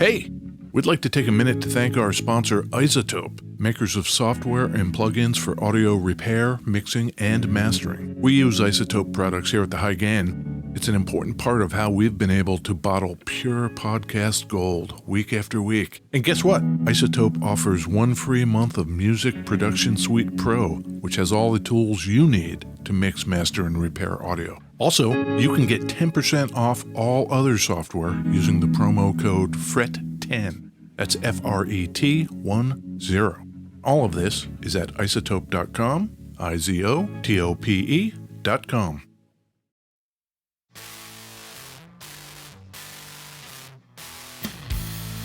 Hey, we'd like to take a minute to thank our sponsor, Isotope, makers of software and plugins for audio repair, mixing, and mastering. We use Isotope products here at the High Gain. It's an important part of how we've been able to bottle pure podcast gold week after week. And guess what? Isotope offers 1 free month of Music Production Suite Pro, which has all the tools you need to mix, master, and repair audio. Also, you can get 10% off all other software using the promo code FRET10. That's FRET10. All of this is at isotope.com, IZOTOPE.com.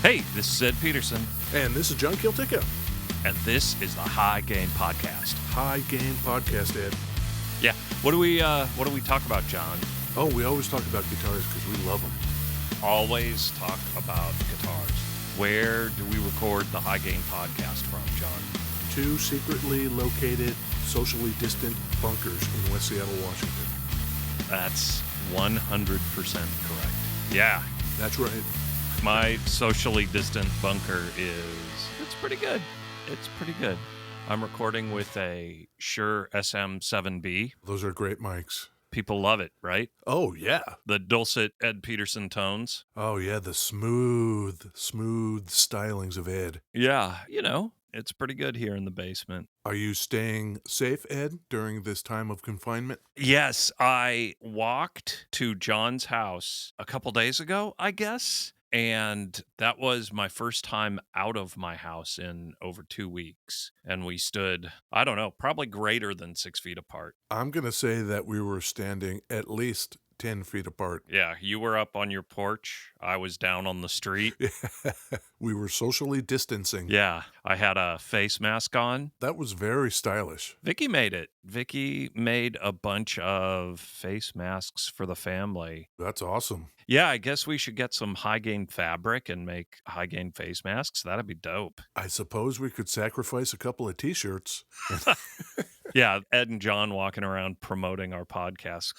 Hey, this is Ed Peterson. And this is John Kilticka. And this is the High Gain Podcast. High Gain Podcast, Ed. Yeah. What do we talk about, John? Oh, we always talk about guitars because we love them. Always talk about guitars. Where do we record the High Gain Podcast from, John? 2 secretly located, socially distant bunkers in West Seattle, Washington. That's 100% correct. Yeah. That's right. My socially distant bunker it's pretty good. It's pretty good. I'm recording with a Shure SM7B. Those are great mics. People love it, right? Oh, yeah. The dulcet Ed Peterson tones. Oh, yeah, the smooth stylings of Ed. Yeah, it's pretty good here in the basement. Are you staying safe, Ed, during this time of confinement? Yes, I walked to John's house a couple days ago, I guess. And that was my first time out of my house in over 2 weeks. And we stood, I don't know, probably greater than 6 feet apart. I'm going to say that we were standing at least 10 feet apart. Yeah, you were up on your porch. I was down on the street. We were socially distancing. Yeah, I had a face mask on. That was very stylish. Vicky made it. Vicky made a bunch of face masks for the family. That's awesome. Yeah, I guess we should get some high-gain fabric and make high-gain face masks. That'd be dope. I suppose we could sacrifice a couple of T-shirts. Yeah, Ed and John walking around promoting our podcast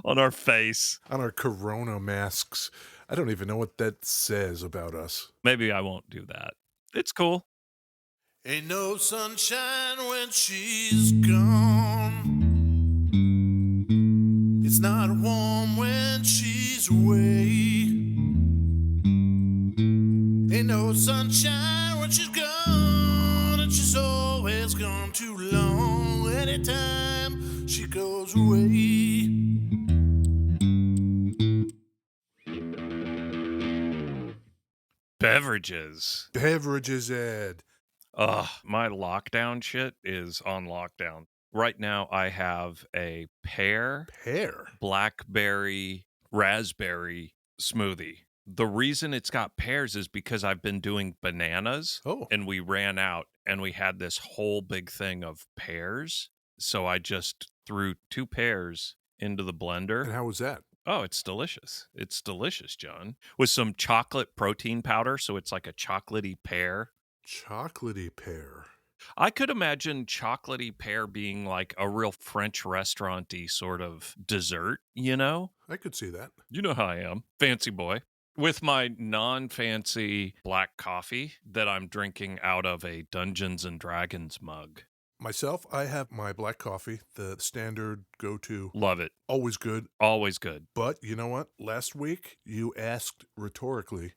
on our face. On our Corona masks. I don't even know what that says about us. Maybe I won't do that. It's cool. Ain't no sunshine when she's gone. It's not warm when she's away. Ain't no sunshine when she's gone, and she's always gone too long. Anytime she goes away. Beverages, Ed. Ugh, my lockdown shit is on lockdown. Right now, I have a pear, blackberry, raspberry smoothie. The reason it's got pears is because I've been doing bananas. Oh. And we ran out and we had this whole big thing of pears. So I just threw 2 pears into the blender. And how was that? Oh, it's delicious. It's delicious, John. With some chocolate protein powder, so it's like a chocolatey pear. Chocolatey pear. I could imagine chocolatey pear being like a real French restaurant-y sort of dessert, I could see that. You know how I am. Fancy boy. With my non-fancy black coffee that I'm drinking out of a Dungeons & Dragons mug. Myself, I have my black coffee, the standard go-to. Love it. Always good. Always good. But you know what? Last week, you asked rhetorically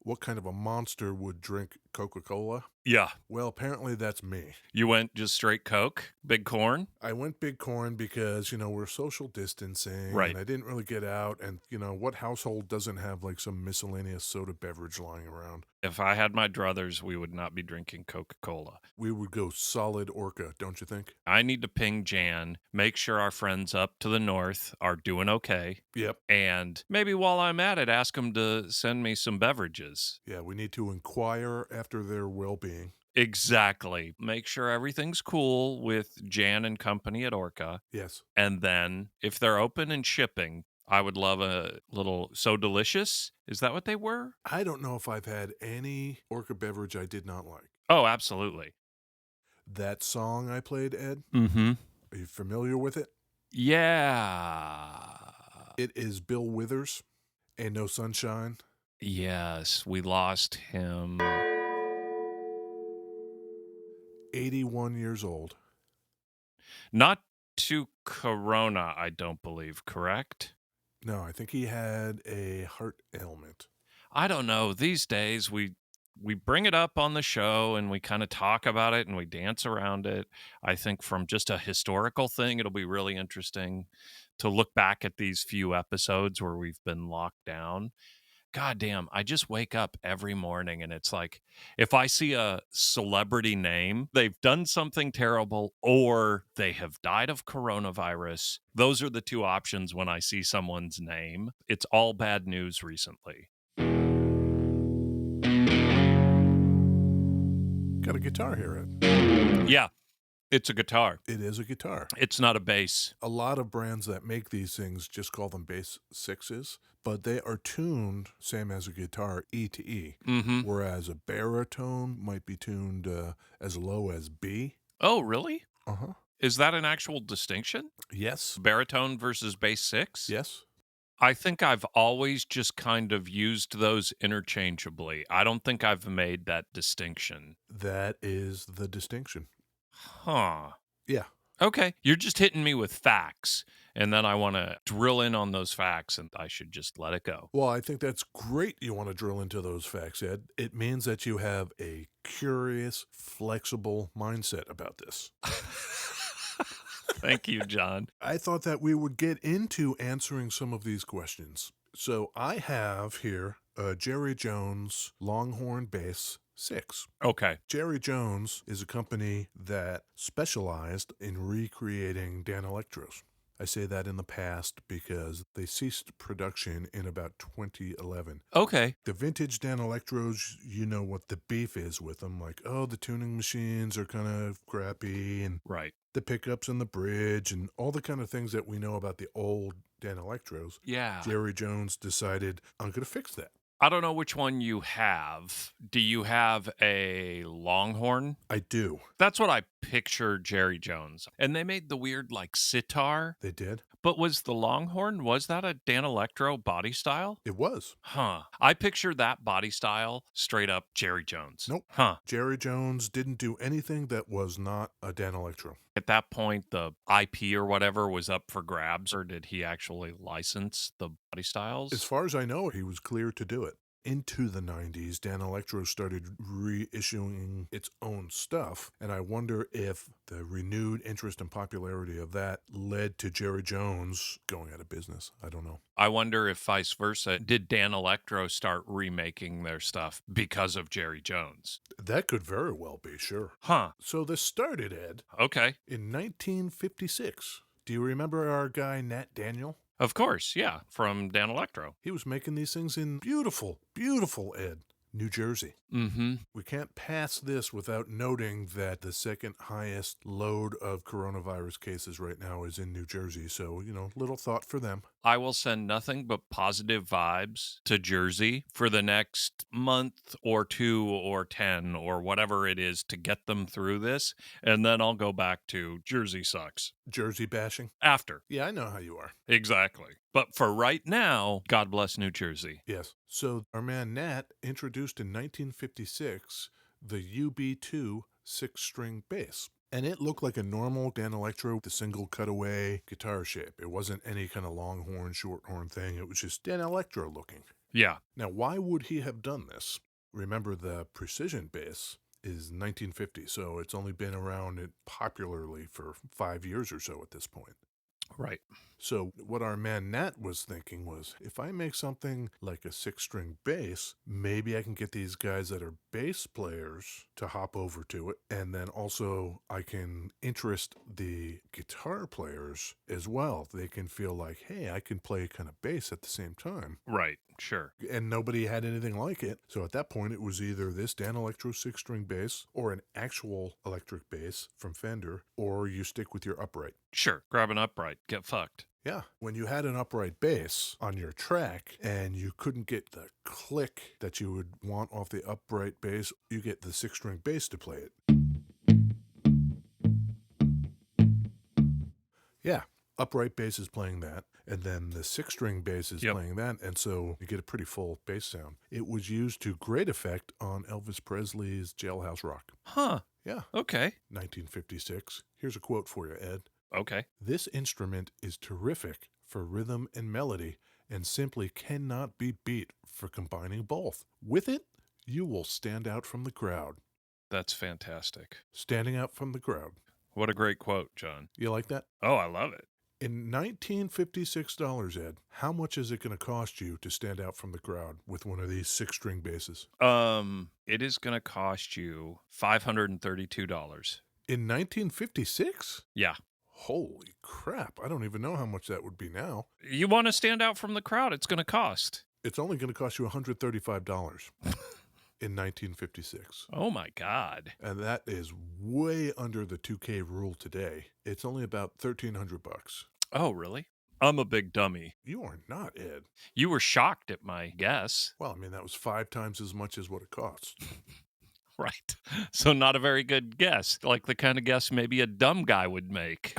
what kind of a monster would drink Coca-Cola. Yeah. Well, apparently that's me. You went just straight Coke? Big corn? I went big corn because, we're social distancing. Right. And I didn't really get out. And, what household doesn't have like some miscellaneous soda beverage lying around? If I had my druthers, we would not be drinking Coca-Cola. We would go solid Orca, don't you think? I need to ping Jan, make sure our friends up to the north are doing okay. Yep. And maybe while I'm at it, ask them to send me some beverages. Yeah, we need to inquire after their well-being. Exactly. Make sure everything's cool with Jan and company at Orca. Yes. And then if they're open and shipping, I would love a little So Delicious. Is that what they were? I don't know if I've had any Orca beverage I did not like. Oh, absolutely. That song I played, Ed? Mm-hmm. Are you familiar with it? Yeah. It is Bill Withers, Ain't No Sunshine Yes, we lost him. 81 years old. Not to corona, I don't believe, correct? No, I think he had a heart ailment. I don't know. These days we bring it up on the show and we kind of talk about it and we dance around it. I think from just a historical thing, it'll be really interesting to look back at these few episodes where we've been locked down. God damn, I just wake up every morning and it's like if I see a celebrity name, they've done something terrible or they have died of coronavirus. Those are the two options when I see someone's name. It's all bad news recently. Got a guitar here, Ed. Yeah, it's a guitar. It is a guitar. It's not a bass. A lot of brands that make these things just call them bass sixes, but they are tuned same as a guitar, E to E, whereas a baritone might be tuned as low as B. Oh, really? Uh-huh. Is that an actual distinction? Yes. Baritone versus bass six? Yes. I think I've always just kind of used those interchangeably. I don't think I've made that distinction. That is the distinction. Huh. Yeah. Okay. You're just hitting me with facts. And then I want to drill in on those facts and I should just let it go. Well, I think that's great you want to drill into those facts, Ed. It means that you have a curious, flexible mindset about this. Thank you, John. I thought that we would get into answering some of these questions. So I have here a Jerry Jones Longhorn Bass 6. Okay. Jerry Jones is a company that specialized in recreating Dan Electros. I say that in the past because they ceased production in about 2011. Okay. The vintage Dan Electros, you know what the beef is with them. Like, oh, the tuning machines are kind of crappy and Right. the pickups and the bridge and all the kind of things that we know about the old Dan Electros. Yeah. Jerry Jones decided, I'm going to fix that. I don't know which one you have. Do you have a Longhorn? I do. That's what I picture Jerry Jones. And they made the weird like sitar. They did? But was the Longhorn, was that a Dan Electro body style? It was. Huh. I picture that body style straight up Jerry Jones. Nope. Huh. Jerry Jones didn't do anything that was not a Dan Electro. At that point, the IP or whatever was up for grabs, or did he actually license the body styles? As far as I know, he was clear to do it. Into the 90s, Dan Electro started reissuing its own stuff, and I wonder if the renewed interest and popularity of that led to Jerry Jones going out of business. I don't know. I wonder if vice versa. Did Dan Electro start remaking their stuff because of Jerry Jones? That could very well be, sure. Huh. So this started, Ed, Okay. in 1956. Do you remember our guy, Nat Daniel? Of course, yeah, from Dan Electro. He was making these things in beautiful, beautiful, Ed, New Jersey. Mm-hmm. We can't pass this without noting that the second highest load of coronavirus cases right now is in New Jersey. So, little thought for them. I will send nothing but positive vibes to Jersey for the next month or 2 or 10 or whatever it is to get them through this. And then I'll go back to Jersey sucks. Jersey bashing? After. Yeah, I know how you are. Exactly. But for right now, God bless New Jersey. Yes. So our man Nat introduced in 1956 the UB2 six-string bass. And it looked like a normal Dan Electro, the single cutaway guitar shape. It wasn't any kind of longhorn, shorthorn thing. It was just Dan Electro looking. Yeah. Now, why would he have done this? Remember, the precision bass is 1950, so it's only been around popularly for 5 years or so at this point. Right. So what our man Nat was thinking was, if I make something like a six-string bass, maybe I can get these guys that are bass players to hop over to it, and then also I can interest the guitar players as well. They can feel like, hey, I can play kind of bass at the same time. Right. Sure. And nobody had anything like it. So at that point, it was either this Dan Electro six-string bass or an actual electric bass from Fender, or you stick with your upright. Sure. Grab an upright. Get fucked. Yeah. When you had an upright bass on your track and you couldn't get the click that you would want off the upright bass, you get the six-string bass to play it. Yeah. Upright bass is playing that. and then the 6-string bass is playing that, and so you get a pretty full bass sound. It was used to great effect on Elvis Presley's Jailhouse Rock. Huh. Yeah. Okay. 1956. Here's a quote for you, Ed. Okay. This instrument is terrific for rhythm and melody and simply cannot be beat for combining both. With it, you will stand out from the crowd. That's fantastic. Standing out from the crowd. What a great quote, John. You like that? Oh, I love it. In $1956, Ed, how much is it going to cost you to stand out from the crowd with one of these 6-string basses? It is going to cost you $532. In 1956? Yeah. Holy crap. I don't even know how much that would be now. You want to stand out from the crowd, it's going to cost. It's only going to cost you $135 in 1956. Oh, my God. And that is way under the 2K rule today. It's only about $1,300. Oh, really? I'm a big dummy. You are not, Ed. You were shocked at my guess. Well, I mean, that was 5 times as much as what it costs. Right. So not a very good guess. Like the kind of guess maybe a dumb guy would make.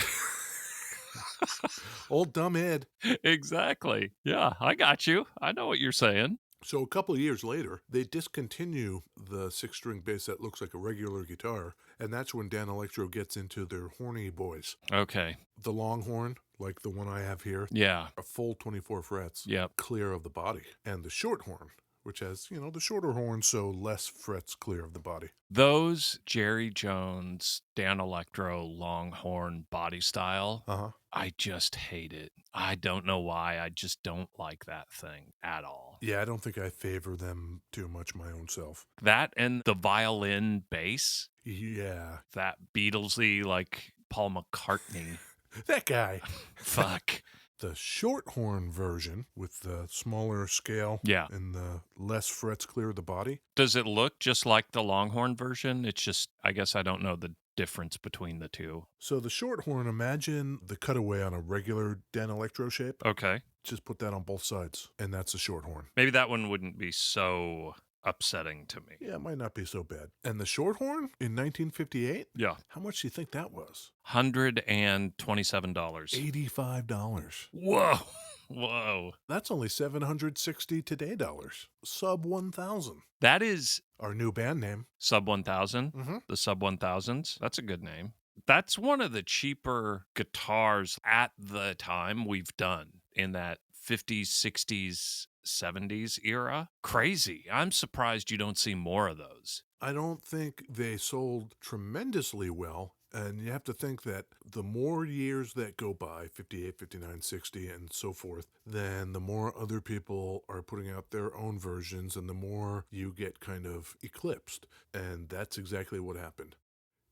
Old dumb Ed. Exactly. Yeah, I got you. I know what you're saying. So a couple of years later, they discontinue the 6-string bass that looks like a regular guitar, and that's when Dan Electro gets into their horny boys. Okay. The Longhorn, like the one I have here, Yeah. a full 24 frets, Yep. clear of the body. And the Shorthorn, which has, the shorter horn, so less frets clear of the body. Those Jerry Jones, Dan Electro, Longhorn body style, Uh-huh. I just hate it. I don't know why. I just don't like that thing at all. Yeah, I don't think I favor them too much my own self. That and the violin bass, Yeah. that Beatlesy, like Paul McCartney. That guy. Fuck. The Shorthorn version with the smaller scale and the less frets clear of the body. Does it look just like the Longhorn version? It's just, I guess I don't know the difference between the two. So the Shorthorn, imagine the cutaway on a regular Dan Electro shape. Okay. Just put that on both sides, and that's a Shorthorn. Maybe that one wouldn't be so upsetting to me. Yeah, it might not be so bad. And the Shorthorn in 1958? Yeah. How much do you think that was? $127. $85. Whoa. Whoa. That's only $760 today dollars. Sub 1,000. That is our new band name. Sub 1,000? Mm-hmm. The Sub 1000s? That's a good name. That's one of the cheaper guitars at the time we've done in that 50s, 60s, 70s era. Crazy. I'm surprised you don't see more of those. I don't think they sold tremendously well. And you have to think that the more years that go by, 58, 59, 60, and so forth, then the more other people are putting out their own versions and the more you get kind of eclipsed. And that's exactly what happened.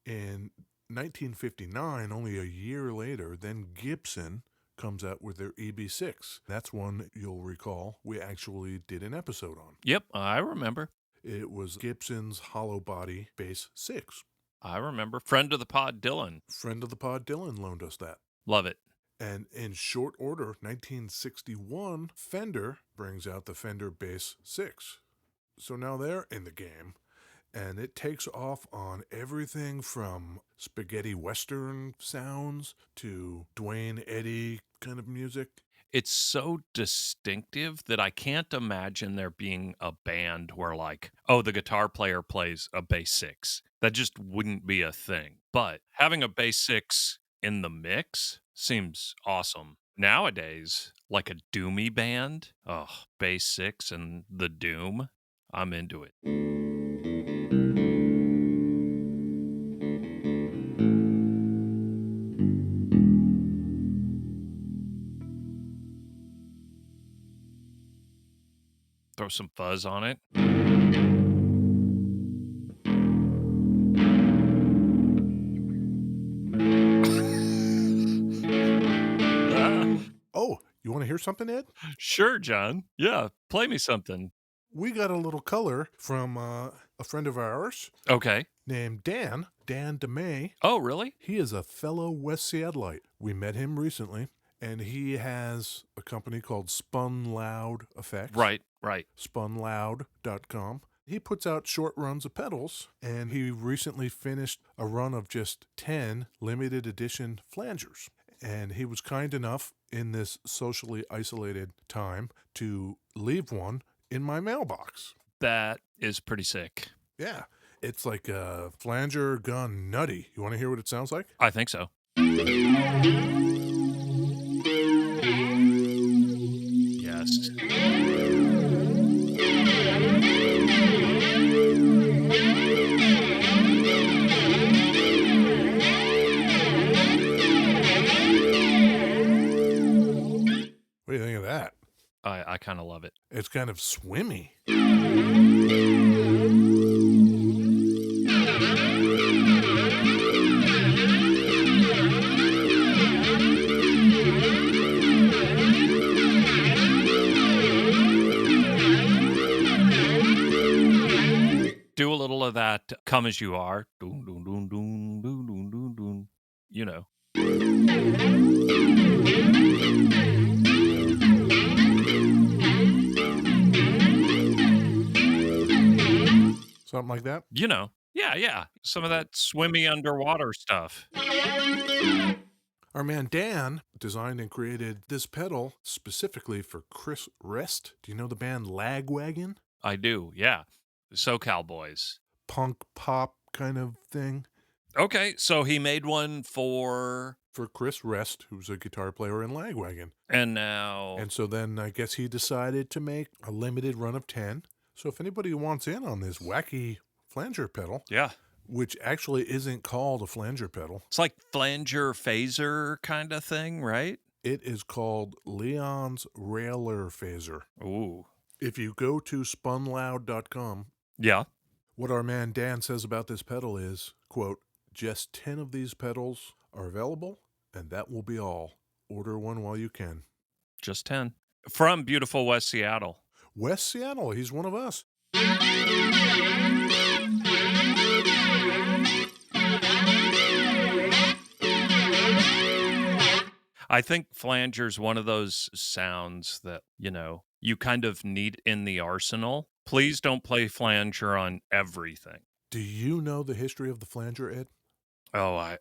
In 1959, only a year later, then Gibson comes out with their EB6. That's one you'll recall we actually did an episode on. Yep, I remember. It was Gibson's hollow body bass 6. I remember. Friend of the pod, Dylan. Friend of the pod, Dylan loaned us that. Love it. And in short order, 1961, Fender brings out the Fender Bass 6. So now they're in the game. And it takes off on everything from spaghetti western sounds to Dwayne Eddy kind of music. It's so distinctive that I can't imagine there being a band where like, oh, the guitar player plays a bass 6. That just wouldn't be a thing. But having a bass 6 in the mix seems awesome. Nowadays, like a doomy band, bass 6 and the doom, I'm into it. Throw some fuzz on it. Oh, you want to hear something, Ed? Sure, John. Yeah, play me something. We got a little color from a friend of ours. Okay. Named Dan DeMay. Oh, really? He is a fellow West Seattleite. We met him recently, and he has a company called Spun Loud Effects. Right. Spunloud.com. He puts out short runs of pedals, and he recently finished a run of just 10 limited edition flangers. And he was kind enough in this socially isolated time to leave one in my mailbox. That is pretty sick. Yeah. It's like a flanger gone nutty. You want to hear what it sounds like? I think so. Yes. What do you think of that? I kind of love it. It's kind of swimmy. Do a little of that "Come As You Are." Doon, doon, doon, doon, doon, doon, doon, doon. You know. Something like that? You know. Yeah. Some of that swimmy underwater stuff. Our man Dan designed and created this pedal specifically for Chris Rest. Do you know the band Lagwagon? I do, yeah. SoCal boys. Punk pop kind of thing. Okay, so he made one for Chris Rest, who's a guitar player in Lagwagon. And now... And so then I guess he decided to make a limited run of 10. So if anybody wants in on this wacky flanger pedal... Yeah. Which actually isn't called a flanger pedal. It's like flanger phaser kind of thing, right? It is called Leon's Railer Phaser. Ooh. If you go to spunloud.com... Yeah. What our man Dan says about this pedal is, quote, just 10 of these pedals are available, and that will be all. Order one while you can. Just 10. From beautiful West Seattle. West Seattle, he's one of us. I think flanger's one of those sounds that, you kind of need in the arsenal. Please don't play flanger on everything. Do you know the history of the flanger, Ed? Oh,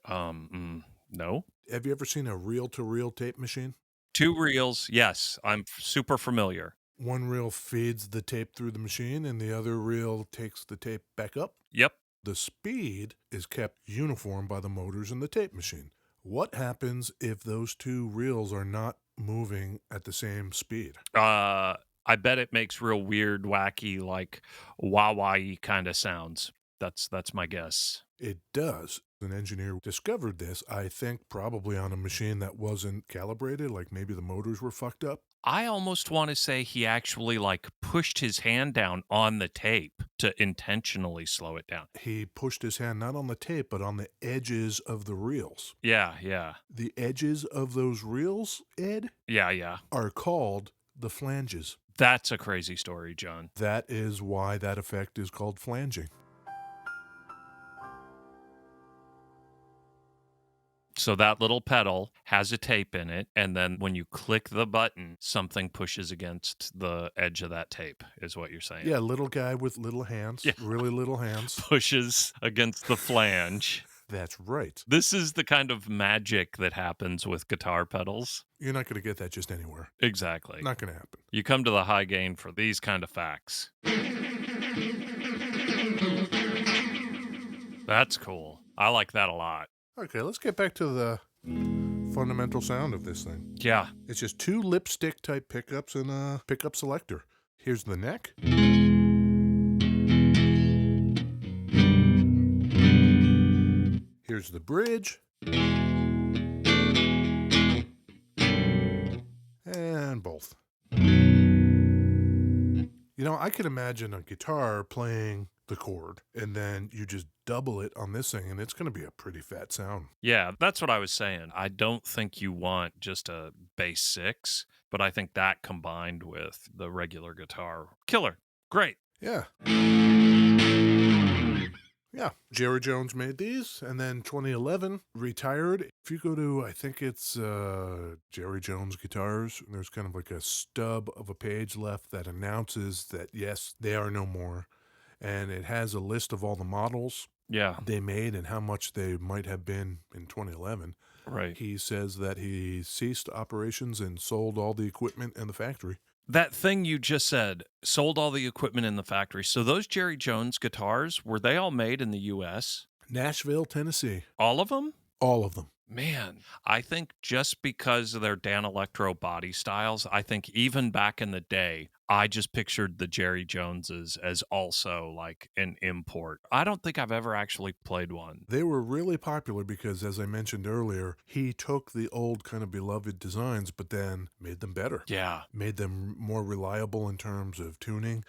no. Have you ever seen a reel-to-reel tape machine? 2 reels, yes. I'm super familiar. One reel feeds the tape through the machine, and the other reel takes the tape back up. Yep. The speed is kept uniform by the motors in the tape machine. What happens if those 2 reels are not moving at the same speed? I bet it makes real weird, wacky, like wah-wah-y kind of sounds. That's my guess. It does. An engineer discovered this, I think, probably on a machine that wasn't calibrated, like maybe the motors were fucked up. I almost want to say he actually pushed his hand down on the tape to intentionally slow it down. He pushed his hand not on the tape, but on the edges of the reels. Yeah. The edges of those reels, Ed? Yeah. Are called the flanges. That's a crazy story, John. That is why that effect is called flanging. So that little pedal has a tape in it, and then when you click the button, something pushes against the edge of that tape, is what you're saying. Yeah, little guy with little hands, really little hands. Pushes against the flange. That's right. This is the kind of magic that happens with guitar pedals. You're not going to get that just anywhere. Exactly. Not going to happen. You come to the high gain for these kind of facts. That's cool. I like that a lot. Okay, let's get back to the fundamental sound of this thing. Yeah. It's just 2 lipstick type pickups and a pickup selector. Here's the neck. Here's the bridge. And both. I could imagine a guitar playing the chord, and then you just double it on this thing, and it's going to be a pretty fat sound. Yeah, that's what I was saying. I don't think you want just a bass 6, but I think that combined with the regular guitar, killer. Great. Yeah. Yeah, Jerry Jones made these, and then 2011 retired. If you go to, I think it's Jerry Jones Guitars, there's kind of like a stub of a page left that announces that, yes, they are no more. And it has a list of all the models they made and how much they might have been in 2011. Right. He says that he ceased operations and sold all the equipment in the factory. That thing you just said, sold all the equipment in the factory. So those Jerry Jones guitars, were they all made in the U.S.? Nashville, Tennessee. All of them? All of them. Man, I think just because of their Dan Electro body styles, I think even back in the day, I just pictured the Jerry Joneses as also like an import. I don't think I've ever actually played one. They were really popular because, as I mentioned earlier, he took the old kind of beloved designs, but then made them better. Yeah. Made them more reliable in terms of tuning.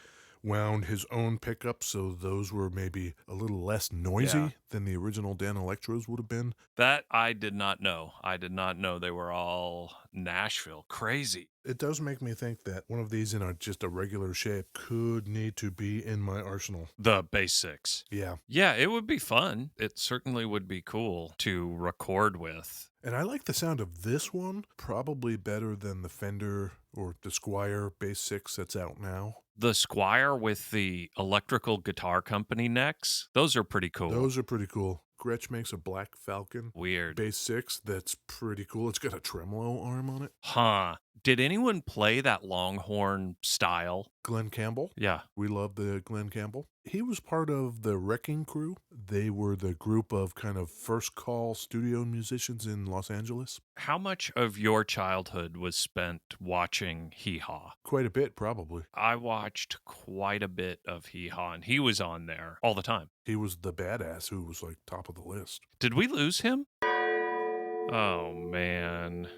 Wound his own pickups, so those were maybe a little less noisy than the original Dan Electros would have been. That I did not know. I did not know they were all Nashville. Crazy. It does make me think that one of these in just a regular shape could need to be in my arsenal. The Bass 6. Yeah. Yeah, it would be fun. It certainly would be cool to record with. And I like the sound of this one probably better than the Fender or the Squier Bass 6 that's out now. The Squier with the electrical guitar company necks, those are pretty cool. Those are pretty cool. Gretsch makes a Black Falcon Weird Bass 6 that's pretty cool. It's got a tremolo arm on it. Huh. Did anyone play that Longhorn style? Glenn Campbell. Yeah. We love the Glenn Campbell. He was part of the Wrecking Crew. They were the group of kind of first call studio musicians in Los Angeles. How much of your childhood was spent watching Hee Haw? Quite a bit, probably. I watched quite a bit of Hee Haw, and he was on there all the time. He was the badass who was like top of the list. Did we lose him? Oh, man.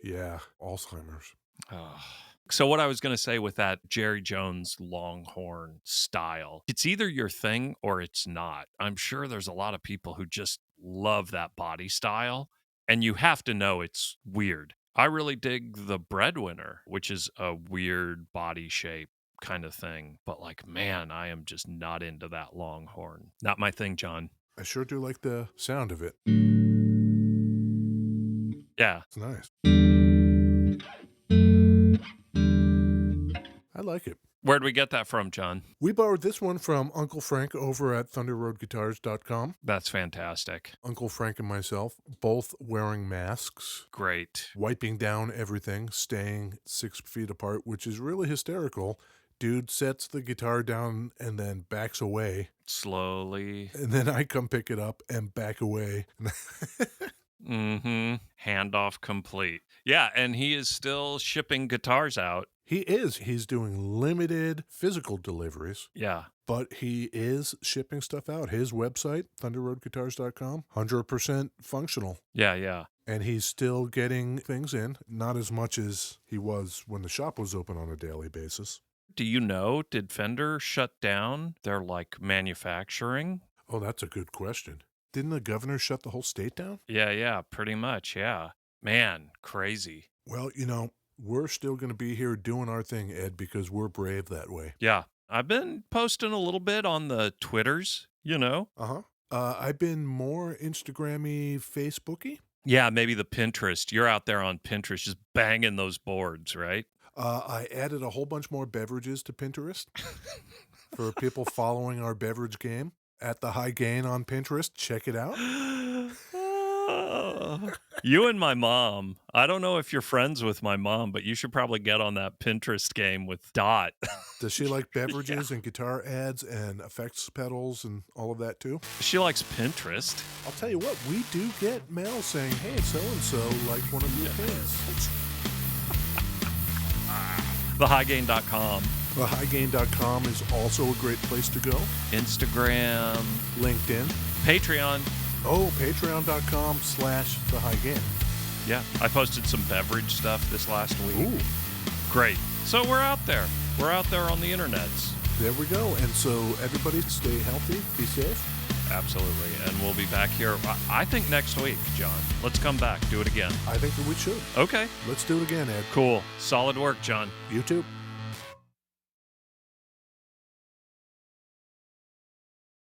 Yeah, Alzheimer's. Oh. So what I was going to say with that Jerry Jones Longhorn style, it's either your thing or it's not. I'm sure there's a lot of people who just love that body style, and you have to know it's weird. I really dig the Breadwinner, which is a weird body shape kind of thing. But like, man, I am just not into that Longhorn. Not my thing, John. I sure do like the sound of it. Yeah. It's nice. I like it. Where'd we get that from, John? We borrowed this one from Uncle Frank over at thunderroadguitars.com. That's fantastic. Uncle Frank and myself, both wearing masks. Great. Wiping down everything, staying 6 feet apart, which is really hysterical. Dude sets the guitar down and then backs away. Slowly. And then I come pick it up and back away. Mm-hmm. Handoff complete. Yeah, and he is still shipping guitars out. He is. He's doing limited physical deliveries. Yeah. But he is shipping stuff out. His website, thunderroadguitars.com, 100% functional. Yeah. And he's still getting things in, not as much as he was when the shop was open on a daily basis. Do you know, did Fender shut down their, manufacturing? Oh, that's a good question. Didn't the governor shut the whole state down? Yeah, pretty much, yeah. Man, crazy. Well, we're still going to be here doing our thing, Ed, because we're brave that way. Yeah. I've been posting a little bit on the Twitters, Uh-huh. I've been more Instagram-y, Facebooky. Yeah, maybe the Pinterest. You're out there on Pinterest just banging those boards, right? I added a whole bunch more beverages to Pinterest for people following our beverage game. At the High Gain on Pinterest. Check it out. You and my mom. I don't know if you're friends with my mom, but you should probably get on that Pinterest game with Dot. Does she like beverages and guitar ads and effects pedals and all of that too? She likes Pinterest. I'll tell you what, we do get mail saying, hey, so-and-so like one of your things. TheHighGain.com. TheHighGain.com is also a great place to go. Instagram. LinkedIn. Patreon. Oh, patreon.com/TheHighGain. Yeah, I posted some beverage stuff this last week. Ooh. Great. So we're out there. We're out there on the internets. There we go. And so everybody stay healthy, be safe. Absolutely. And we'll be back here, I think, next week, John. Let's come back. Do it again. I think that we should. Okay. Let's do it again, Ed. Cool. Solid work, John. You too.